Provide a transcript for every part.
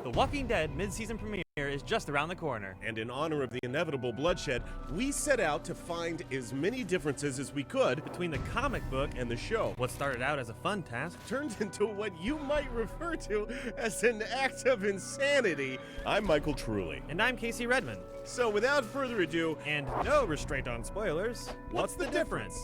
The Walking Dead mid-season premiere is just around the corner. And in honor of the inevitable bloodshed, we set out to find as many differences as we could Between the comic book and the show. what started out as a fun task Turned into what you might refer to as an act of insanity. I'm Michael Truly. and I'm Casey Redmond. So without further ado, And no restraint on spoilers. What's the difference?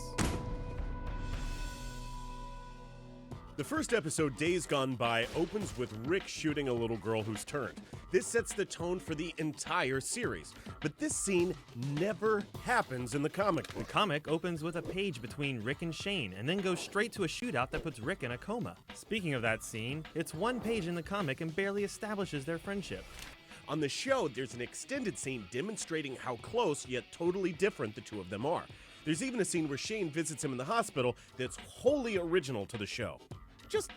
The first episode, Days Gone By, opens with Rick shooting a little girl who's turned. This sets the tone for the entire series. But this scene never happens in the comic The book. comic opens with a page between Rick and Shane, and then goes straight to a shootout that puts Rick in a coma. Speaking of that scene, it's one page in the comic and barely establishes their friendship. On the show, there's an extended scene demonstrating how close yet totally different the two of them are. There's even a scene where Shane visits him in the hospital that's wholly original to the show. Just,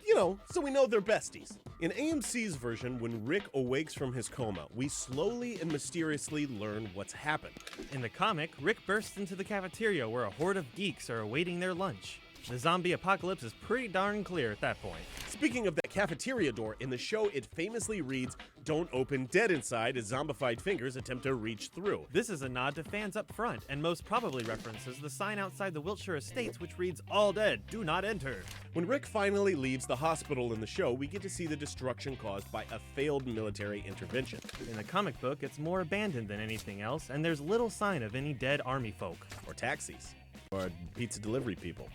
so we know they're besties. In AMC's version, when Rick awakes from his coma, we slowly and mysteriously learn what's happened. In the comic, Rick bursts into the cafeteria where a horde of geeks are awaiting their lunch. The zombie apocalypse is pretty darn clear at that point. Speaking of that cafeteria door, in the show it famously reads, "Don't open dead inside," as zombified fingers attempt to reach through. This is a nod to fans up front, and most probably references the sign outside the Wiltshire Estates which reads, "All dead, do not enter." When Rick finally leaves the hospital in the show, we get to see the destruction caused by a failed military intervention. In the comic book, it's more abandoned than anything else, and there's little sign of any dead army folk. Or taxis. Or pizza delivery people.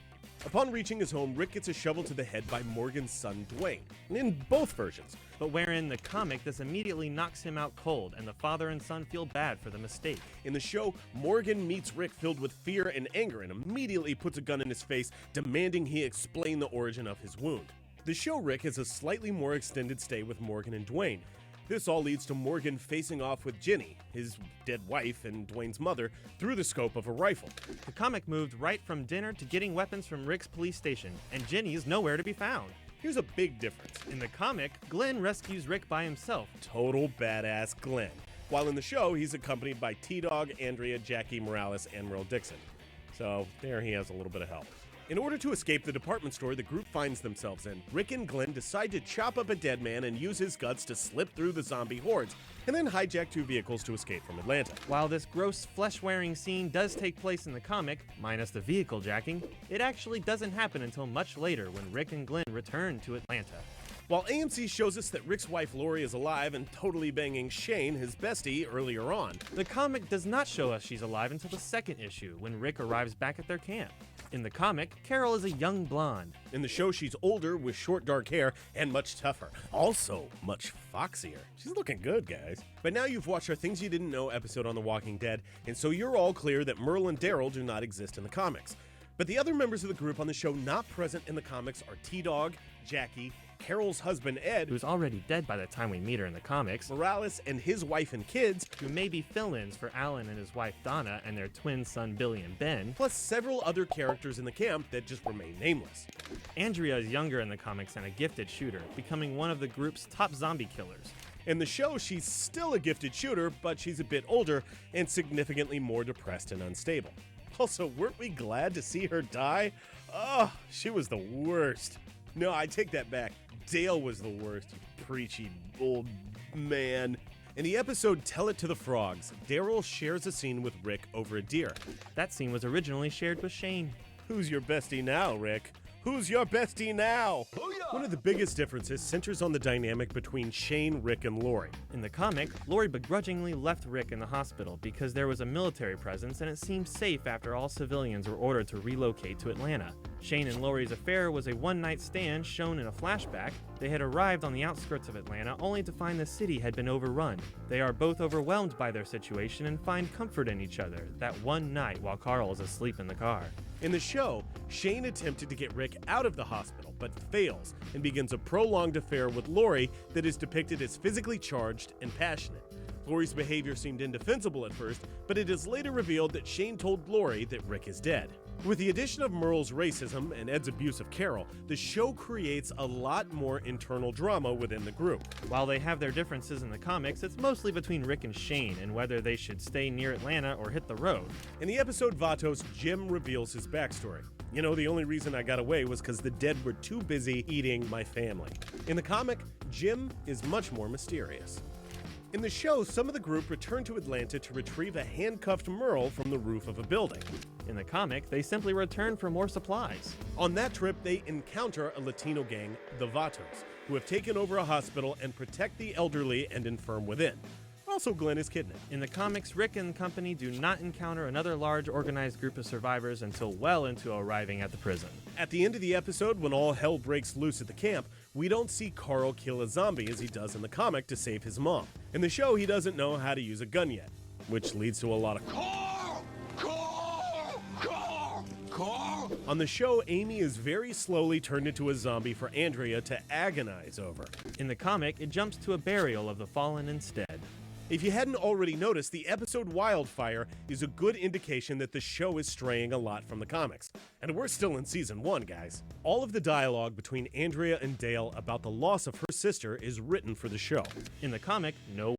Upon reaching his home, Rick gets a shovel to the head by Morgan's son, Dwayne. In both versions. But where in the comic, this immediately knocks him out cold, and the father and son feel bad for the mistake. In the show, Morgan meets Rick filled with fear and anger and immediately puts a gun in his face, demanding he explain the origin of his wound. The show Rick has a slightly more extended stay with Morgan and Dwayne. This all leads to Morgan facing off with Ginny, his dead wife and Dwayne's mother, through the scope of a rifle. The comic moved right from dinner to getting weapons from Rick's police station, and Ginny is nowhere to be found. Here's a big difference. In the comic, Glenn rescues Rick by himself. Total badass Glenn. While in the show, he's accompanied by T-Dog, Andrea, Jackie Morales, and Merle Dixon. So there he has a little bit of help. In order to escape the department store the group finds themselves in, Rick and Glenn decide to chop up a dead man and use his guts to slip through the zombie hordes, and then hijack two vehicles to escape from Atlanta. While this gross flesh-wearing scene does take place in the comic, minus the vehicle jacking, it actually doesn't happen until much later when Rick and Glenn return to Atlanta. While AMC shows us that Rick's wife Lori is alive and totally banging Shane, his bestie, earlier on, The comic does not show us she's alive until the second issue, when Rick arrives back at their camp. In the comic, Carol is a young blonde. in the show she's older with short dark hair and much tougher. Also much foxier. She's looking good, guys. But now you've watched our Things You Didn't Know episode on The Walking Dead, and so you're all clear that Merle and Daryl do not exist in the comics. But the other members of the group on the show not present in the comics are T-Dog, Jackie, Carol's husband Ed, Who's already dead by the time we meet her in the comics, Morales and his wife and kids, who may be fill-ins for Alan and his wife Donna and their twin son Billy and Ben. plus several other characters in the camp that just remain nameless. Andrea is younger in the comics and a gifted shooter, becoming one of the group's top zombie killers. In the show, she's still a gifted shooter, but she's a bit older and significantly more depressed and unstable. Also, weren't we glad to see her die? Oh, she was the worst. No, I take that back. Dale was the worst, you preachy old man. In the episode Tell It to the Frogs, Daryl shares a scene with Rick over a deer. That scene was originally shared with Shane. Who's your bestie now, Rick? Who's your bestie now? One of the biggest differences centers on the dynamic between Shane, Rick, and Lori. In the comic, Lori begrudgingly left Rick in the hospital because there was a military presence and it seemed safe after all civilians were ordered to relocate to Atlanta. Shane and Lori's affair was a one-night stand shown in a flashback. They had arrived on the outskirts of Atlanta only to find the city had been overrun. They are both overwhelmed by their situation and find comfort in each other that one night while Carl is asleep in the car. In the show, Shane attempted to get Rick out of the hospital, but fails and begins a prolonged affair with Lori that is depicted as physically charged and passionate. Lori's behavior seemed indefensible at first, but it is later revealed that Shane told Lori that Rick is dead. With the addition of Merle's racism and Ed's abuse of Carol, the show creates a lot more internal drama within the group. While they have their differences in the comics, it's mostly between Rick and Shane and whether they should stay near Atlanta or hit the road. In the episode Vatos, Jim reveals his backstory. You know, the only reason I got away was because the dead were too busy eating my family. In the comic, Jim is much more mysterious. In the show, some of the group return to Atlanta to retrieve a handcuffed Merle from the roof of a building. In the comic, they simply return for more supplies. On that trip, they encounter a Latino gang, the Vatos, who have taken over a hospital and protect the elderly and infirm within. Also, Glenn is kidnapped. In the comics, Rick and company do not encounter another large organized group of survivors until well into arriving at the prison. At the end of the episode, when all hell breaks loose at the camp, we don't see Carl kill a zombie as he does in the comic to save his mom. In the show, he doesn't know how to use a gun yet, which leads to a lot of Carl! On the show, Amy is very slowly turned into a zombie for Andrea to agonize over. In the comic, it jumps to a burial of the fallen instead. If you hadn't already noticed, the episode Wildfire is a good indication that the show is straying a lot from the comics. And we're still in season 1, guys. All of the dialogue between Andrea and Dale about the loss of her sister is written for the show. In the comic, no